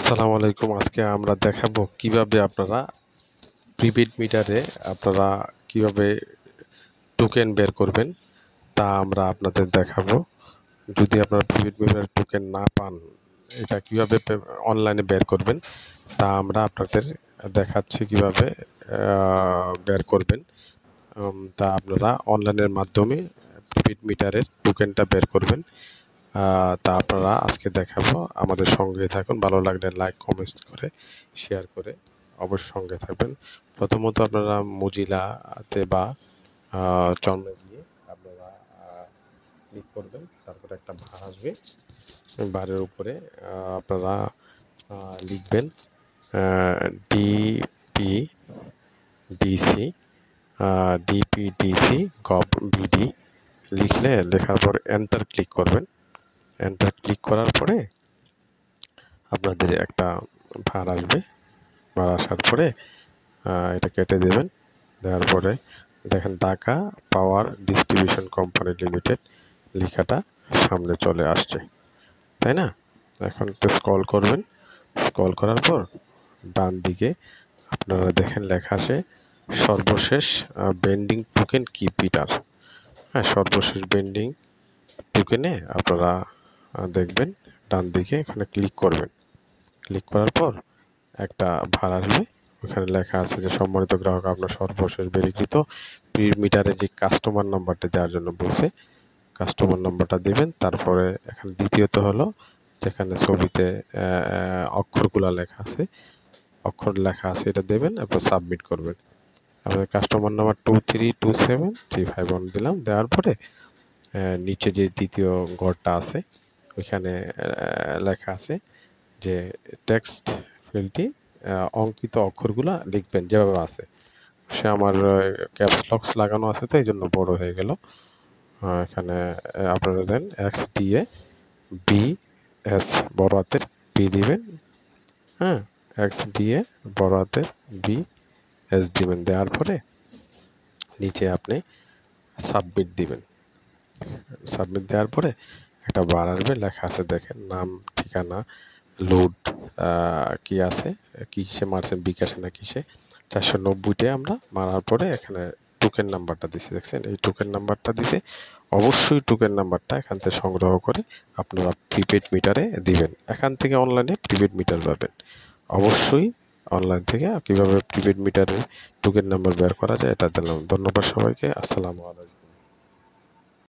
আসসালামু আলাইকুম। আজকে আমরা দেখাবো কিভাবে আপনারা প্রিপেড মিটারে আপনারা কিভাবে টোকেন বের করবেন, তা আমরা আপনাদের দেখাবো। যদি আপনারা প্রিপেড মিটারে টোকেন না পান, এটা কিভাবে অনলাইনে বের করবেন তা আমরা আপনাদের দেখাচ্ছি কিভাবে বের করবেন। তা আপনারা অনলাইনের মাধ্যমে প্রিপেড মিটারের টোকেনটা বের করবেন। তা আপনারা আজকে দেখাবো। আমাদের সঙ্গে থাকুন। ভালো লাগলে লাইক কমেন্টস করে শেয়ার করে অবশ্যই সঙ্গে থাকবেন। প্রথমত আপনারা মোজিলাতে বা চন্মে গিয়ে আপনারা ক্লিক করবেন। তারপরে একটা বার আসবে, বারের উপরে আপনারা লিখবেন ডিপিডিসি ডিপিডিসি গভ বিডি লিখলে, লেখার পর এন্টার ক্লিক করবেন। এন্টার ক্লিক করার পরে আপনাদের একটা ভার আসবে। ভার আসার পরে এটা কেটে দেবেন। দেওয়ার পরে দেখেন Dhaka power distribution company limited লেখাটা সামনে চলে আসছে, তাই না? এখন একটু স্ক্রল করবেন। স্ক্রল করার পর ডান দিকে আপনারা দেখেন লেখা আসে সর্বশেষ বেন্ডিং টোকেন কি পিটার। হ্যাঁ, সর্বশেষ বেন্ডিং টোকেনে আপনারা দেখবেন ডান দিকে, এখানে ক্লিক করবেন। ক্লিক করার পর একটা ভার আসবে, ওখানে লেখা আছে যে সম্মানিত গ্রাহক, আপনার সর্বশেষ বেরিকৃত প্রিপেড মিটারে যে কাস্টমার নাম্বারটা দেওয়ার জন্য বলছে, কাস্টমার নাম্বারটা দিবেন। তারপরে এখানে দ্বিতীয়ত হলো যেখানে ছবিতে অক্ষরগুলা লেখা আছে, অক্ষর লেখা আছে, এটা দেবেন, এরপর সাবমিট করবেন। আপনার কাস্টমার নাম্বার 2327351 দিলাম। দেওয়ার পরে নিচে যে দ্বিতীয় ঘরটা আছে ওইখানে লেখা আছে যে টেক্সট ফিল্ডটি অঙ্কিত অক্ষরগুলা লিখবেন যেভাবে আছে। সে আমার ক্যাপস লক্স লাগানো আছে, তো এই জন্য বড় হয়ে গেল। এখানে আপনারা দেন XDA BS বড় হাতের বি দিবেন। হ্যাঁ, XDA বড় হাতের BS দিবেন। দেওয়ার পরে নিচে আপনি সাবমিট দিবেন। সাবমিট দেওয়ার পরে একটা বার আসবে, লেখা আছে দেখেন নাম, ঠিকানা, লোড কি আছে, কিসে মারছেন, বিকাশে না কিসে, 490-টে আমরা মারার পরে এখানে টোকেন নাম্বারটা দিছে, দেখছেন এই টোকেন নাম্বারটা দিছে। অবশ্যই টোকেন নাম্বারটা এখান থেকে সংগ্রহ করে আপনারা প্রিপেড মিটারে দিবেন। এখান থেকে অনলাইনে প্রিপেড মিটার পাবেন। অবশ্যই অনলাইন থেকে কীভাবে প্রিপেড মিটারের টোকেন নাম্বার বের করা যায় এটা দিলাম। ধন্যবাদ সবাইকে। আসসালামু আলাইকুম।